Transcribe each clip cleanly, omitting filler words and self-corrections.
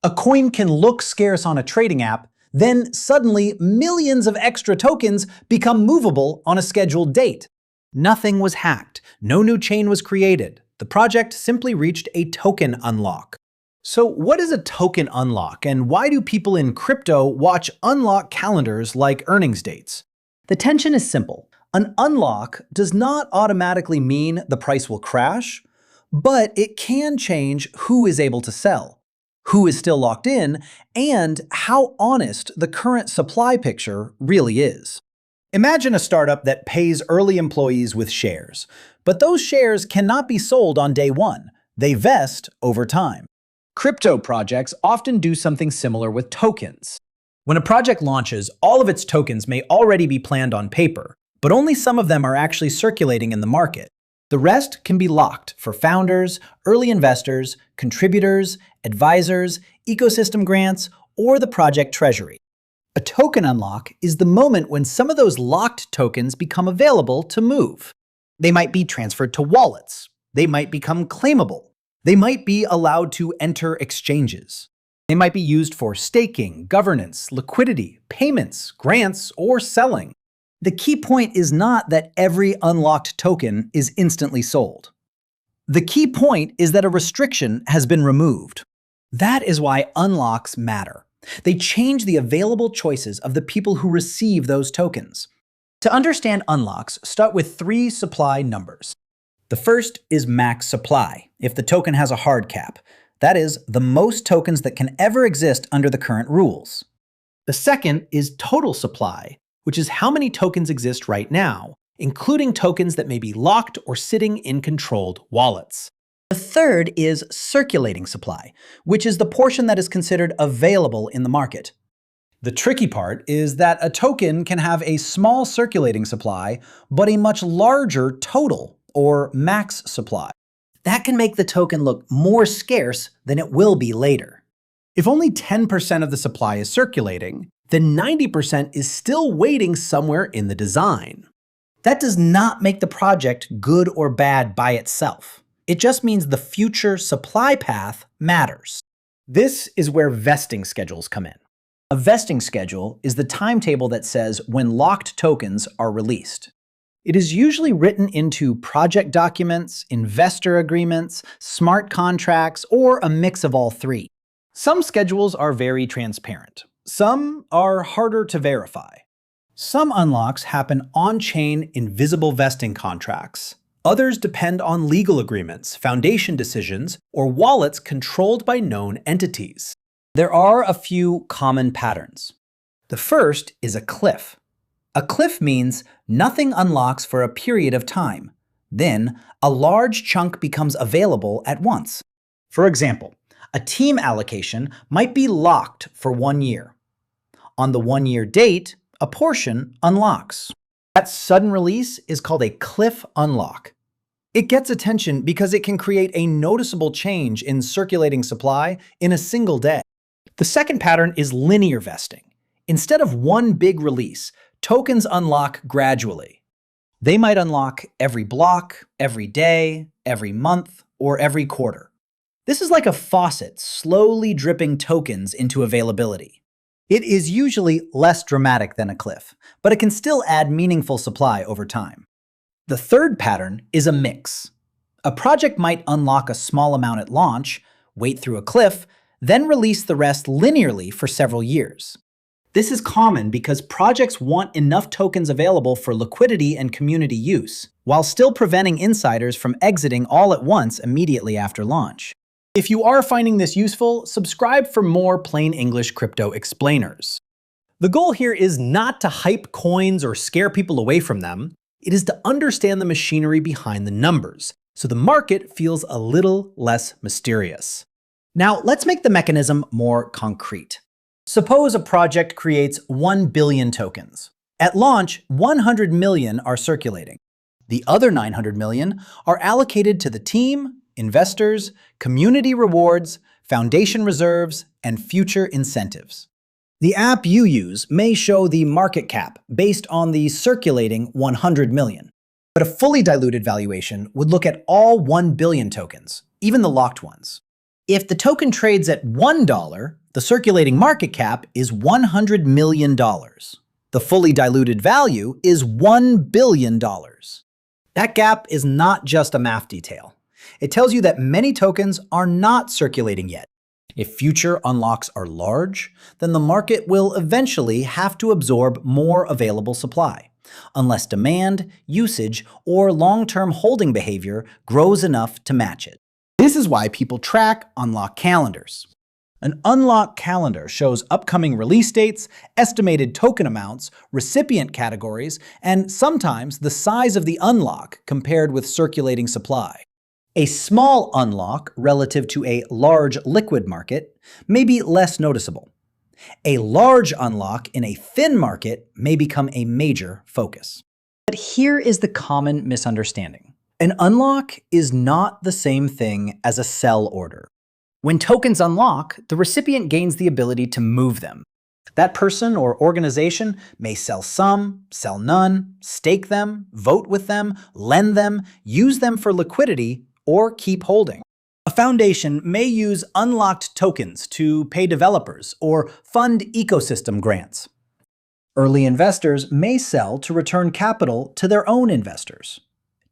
A coin can look scarce on a trading app, then suddenly millions of extra tokens become movable on a scheduled date. Nothing was hacked, no new chain was created. The project simply reached a token unlock. So what is a token unlock, and why do people in crypto watch unlock calendars like earnings dates? The tension is simple. An unlock does not automatically mean the price will crash, but it can change who is able to sell, who is still locked in, and how honest the current supply picture really is. Imagine a startup that pays early employees with shares, but those shares cannot be sold on day one. They vest over time. Crypto projects often do something similar with tokens. When a project launches, all of its tokens may already be planned on paper, but only some of them are actually circulating in the market. The rest can be locked for founders, early investors, contributors, advisors, ecosystem grants, or the project treasury. A token unlock is the moment when some of those locked tokens become available to move. They might be transferred to wallets. They might become claimable. They might be allowed to enter exchanges. They might be used for staking, governance, liquidity, payments, grants, or selling. The key point is not that every unlocked token is instantly sold. The key point is that a restriction has been removed. That is why unlocks matter. They change the available choices of the people who receive those tokens. To understand unlocks, start with 3 supply numbers. The first is max supply, if the token has a hard cap. That is, the most tokens that can ever exist under the current rules. The second is total supply, which is how many tokens exist right now, including tokens that may be locked or sitting in controlled wallets. The third is circulating supply, which is the portion that is considered available in the market. The tricky part is that a token can have a small circulating supply, but a much larger total, or max supply. That can make the token look more scarce than it will be later. If only 10% of the supply is circulating, then 90% is still waiting somewhere in the design. That does not make the project good or bad by itself. It just means the future supply path matters. This is where vesting schedules come in. A vesting schedule is the timetable that says when locked tokens are released. It is usually written into project documents, investor agreements, smart contracts, or a mix of all 3. Some schedules are very transparent. Some are harder to verify. Some unlocks happen on-chain invisible vesting contracts. Others depend on legal agreements, foundation decisions, or wallets controlled by known entities. There are a few common patterns. The first is a cliff. A cliff means nothing unlocks for a period of time. Then, a large chunk becomes available at once. For example, a team allocation might be locked for 1 year. On the 1-year date, a portion unlocks. That sudden release is called a cliff unlock. It gets attention because it can create a noticeable change in circulating supply in a single day. The second pattern is linear vesting. Instead of one big release, tokens unlock gradually. They might unlock every block, every day, every month, or every quarter. This is like a faucet slowly dripping tokens into availability. It is usually less dramatic than a cliff, but it can still add meaningful supply over time. The third pattern is a mix. A project might unlock a small amount at launch, wait through a cliff, then release the rest linearly for several years. This is common because projects want enough tokens available for liquidity and community use, while still preventing insiders from exiting all at once immediately after launch. If you are finding this useful, subscribe for more plain English crypto explainers. The goal here is not to hype coins or scare people away from them. It is to understand the machinery behind the numbers, so the market feels a little less mysterious. Now, let's make the mechanism more concrete. Suppose a project creates 1 billion tokens. At launch, 100 million are circulating. The other 900 million are allocated to the team, investors, community rewards, foundation reserves, and future incentives. The app you use may show the market cap based on the circulating 100 million. But a fully diluted valuation would look at all 1 billion tokens, even the locked ones. If the token trades at $1, the circulating market cap is $100 million. The fully diluted value is $1 billion. That gap is not just a math detail. It tells you that many tokens are not circulating yet. If future unlocks are large, then the market will eventually have to absorb more available supply, unless demand, usage, or long-term holding behavior grows enough to match it. This is why people track unlock calendars. An unlock calendar shows upcoming release dates, estimated token amounts, recipient categories, and sometimes the size of the unlock compared with circulating supply. A small unlock relative to a large liquid market may be less noticeable. A large unlock in a thin market may become a major focus. But here is the common misunderstanding. An unlock is not the same thing as a sell order. When tokens unlock, the recipient gains the ability to move them. That person or organization may sell some, sell none, stake them, vote with them, lend them, use them for liquidity, or keep holding. A foundation may use unlocked tokens to pay developers or fund ecosystem grants. Early investors may sell to return capital to their own investors.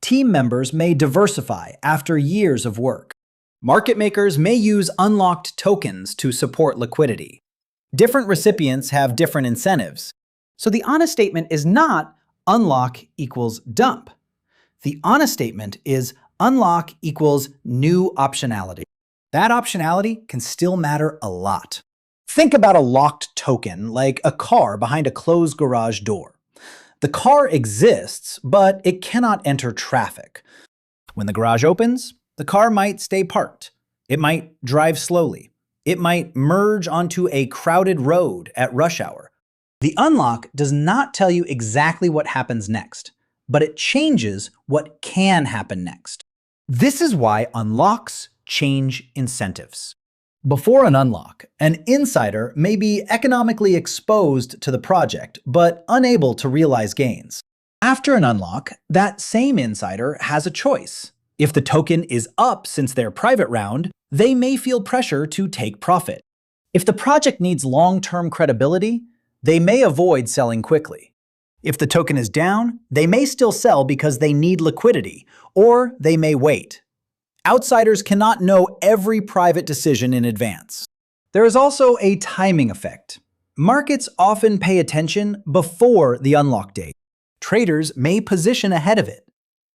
Team members may diversify after years of work. Market makers may use unlocked tokens to support liquidity. Different recipients have different incentives. So the honest statement is not unlock equals dump. The honest statement is unlock equals new optionality. That optionality can still matter a lot. Think about a locked token like a car behind a closed garage door. The car exists, but it cannot enter traffic. When the garage opens, the car might stay parked. It might drive slowly. It might merge onto a crowded road at rush hour. The unlock does not tell you exactly what happens next, but it changes what can happen next. This is why unlocks change incentives. Before an unlock, an insider may be economically exposed to the project, but unable to realize gains. After an unlock, that same insider has a choice. If the token is up since their private round, they may feel pressure to take profit. If the project needs long-term credibility, they may avoid selling quickly. If the token is down, they may still sell because they need liquidity, or they may wait. Outsiders cannot know every private decision in advance. There is also a timing effect. Markets often pay attention before the unlock date. Traders may position ahead of it.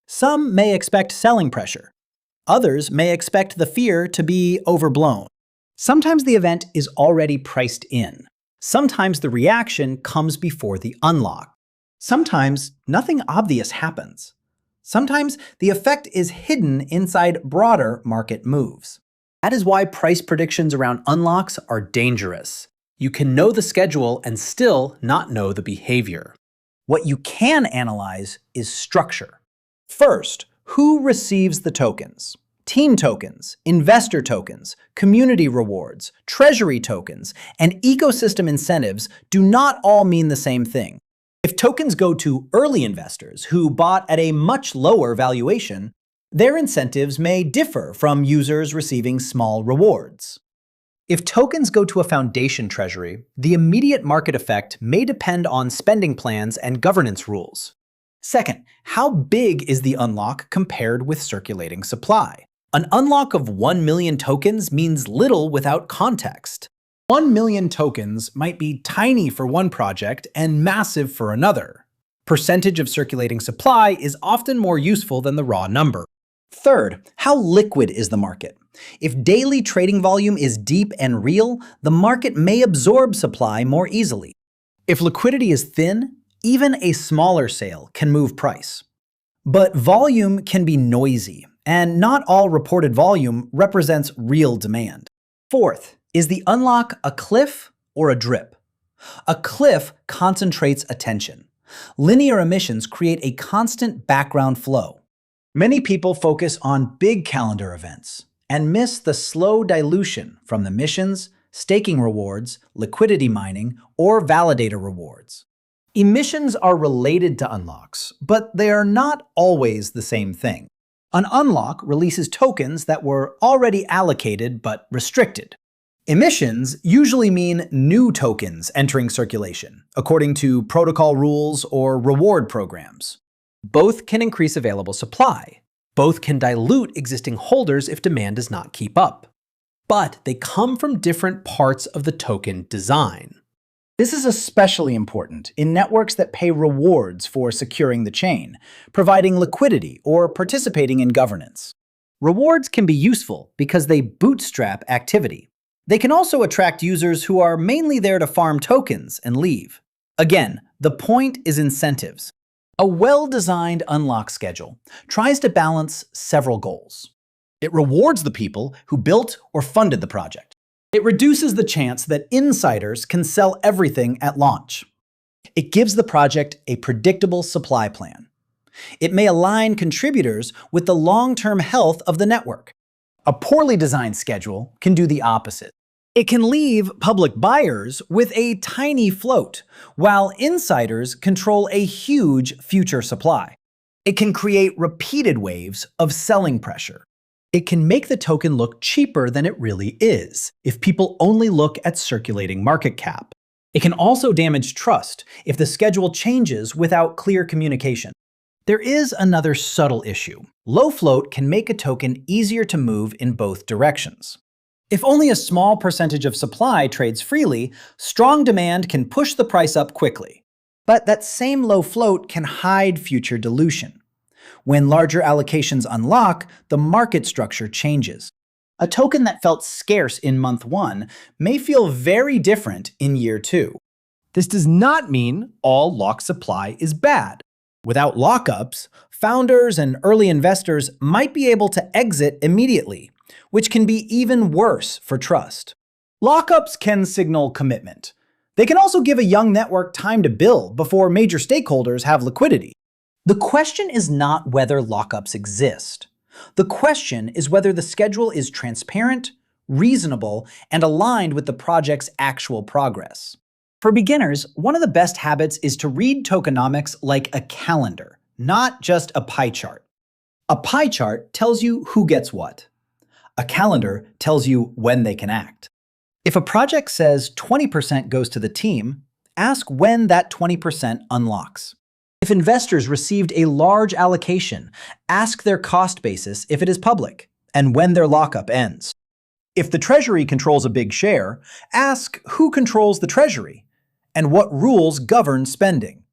Some may expect selling pressure. Others may expect the fear to be overblown. Sometimes the event is already priced in. Sometimes the reaction comes before the unlock. Sometimes nothing obvious happens. Sometimes the effect is hidden inside broader market moves. That is why price predictions around unlocks are dangerous. You can know the schedule and still not know the behavior. What you can analyze is structure. First, who receives the tokens? Team tokens, investor tokens, community rewards, treasury tokens, and ecosystem incentives do not all mean the same thing. If tokens go to early investors who bought at a much lower valuation, their incentives may differ from users receiving small rewards. If tokens go to a foundation treasury, the immediate market effect may depend on spending plans and governance rules. Second, how big is the unlock compared with circulating supply? An unlock of 1 million tokens means little without context. 1 million tokens might be tiny for one project and massive for another. Percentage of circulating supply is often more useful than the raw number. Third, how liquid is the market? If daily trading volume is deep and real, the market may absorb supply more easily. If liquidity is thin, even a smaller sale can move price. But volume can be noisy, and not all reported volume represents real demand. Fourth, is the unlock a cliff or a drip? A cliff concentrates attention. Linear emissions create a constant background flow. Many people focus on big calendar events and miss the slow dilution from the emissions, staking rewards, liquidity mining, or validator rewards. Emissions are related to unlocks, but they are not always the same thing. An unlock releases tokens that were already allocated but restricted. Emissions usually mean new tokens entering circulation, according to protocol rules or reward programs. Both can increase available supply. Both can dilute existing holders if demand does not keep up. But they come from different parts of the token design. This is especially important in networks that pay rewards for securing the chain, providing liquidity, or participating in governance. Rewards can be useful because they bootstrap activity. They can also attract users who are mainly there to farm tokens and leave. Again, the point is incentives. A well-designed unlock schedule tries to balance several goals. It rewards the people who built or funded the project. It reduces the chance that insiders can sell everything at launch. It gives the project a predictable supply plan. It may align contributors with the long-term health of the network. A poorly designed schedule can do the opposite. It can leave public buyers with a tiny float, while insiders control a huge future supply. It can create repeated waves of selling pressure. It can make the token look cheaper than it really is, if people only look at circulating market cap. It can also damage trust if the schedule changes without clear communication. There is another subtle issue. Low float can make a token easier to move in both directions. If only a small percentage of supply trades freely, strong demand can push the price up quickly. But that same low float can hide future dilution. When larger allocations unlock, the market structure changes. A token that felt scarce in month 1 may feel very different in year 2. This does not mean all lock supply is bad. Without lockups, founders and early investors might be able to exit immediately, which can be even worse for trust. Lockups can signal commitment. They can also give a young network time to build before major stakeholders have liquidity. The question is not whether lockups exist. The question is whether the schedule is transparent, reasonable, and aligned with the project's actual progress. For beginners, one of the best habits is to read tokenomics like a calendar, not just a pie chart. A pie chart tells you who gets what. A calendar tells you when they can act. If a project says 20% goes to the team, ask when that 20% unlocks. If investors received a large allocation, ask their cost basis if it is public, and when their lockup ends. If the Treasury controls a big share, ask who controls the Treasury, and what rules govern spending.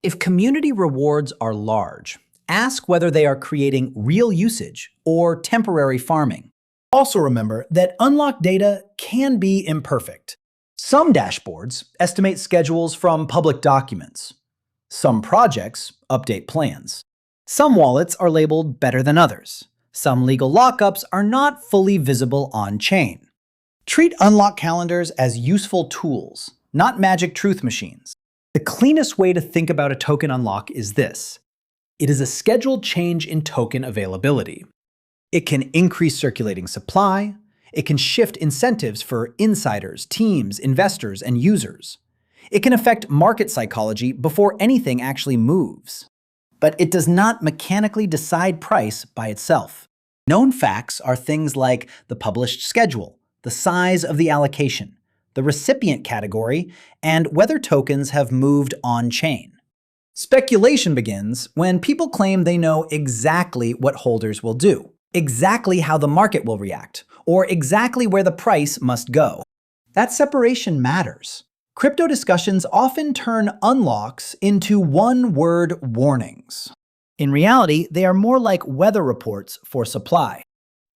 If community rewards are large, ask whether they are creating real usage or temporary farming. Also remember that unlocked data can be imperfect. Some dashboards estimate schedules from public documents. Some projects update plans. Some wallets are labeled better than others. Some legal lockups are not fully visible on-chain. Treat unlock calendars as useful tools, not magic truth machines. The cleanest way to think about a token unlock is this. It is a scheduled change in token availability. It can increase circulating supply. It can shift incentives for insiders, teams, investors, and users. It can affect market psychology before anything actually moves. But it does not mechanically decide price by itself. Known facts are things like the published schedule, the size of the allocation, the recipient category, and whether tokens have moved on-chain. Speculation begins when people claim they know exactly what holders will do, exactly how the market will react, or exactly where the price must go. That separation matters. Crypto discussions often turn unlocks into one-word warnings. In reality, they are more like weather reports for supply.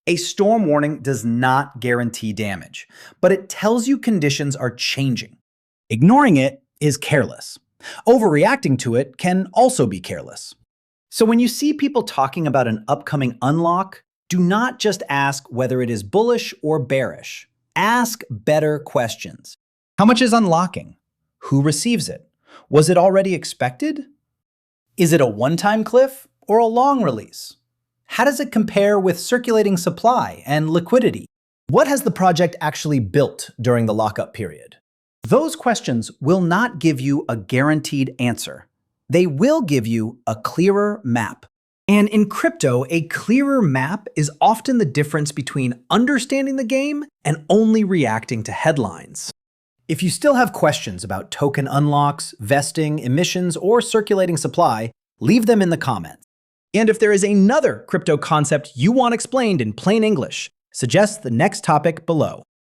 A storm warning does not guarantee damage, but it tells you conditions are changing. Ignoring it is careless. Overreacting to it can also be careless. So when you see people talking about an upcoming unlock, do not just ask whether it is bullish or bearish. Ask better questions. How much is unlocking? Who receives it? Was it already expected? Is it a one-time cliff or a long release? How does it compare with circulating supply and liquidity? What has the project actually built during the lockup period? Those questions will not give you a guaranteed answer. They will give you a clearer map. And in crypto, a clearer map is often the difference between understanding the game and only reacting to headlines. If you still have questions about token unlocks, vesting, emissions, or circulating supply, leave them in the comments. And if there is another crypto concept you want explained in plain English, suggest the next topic below.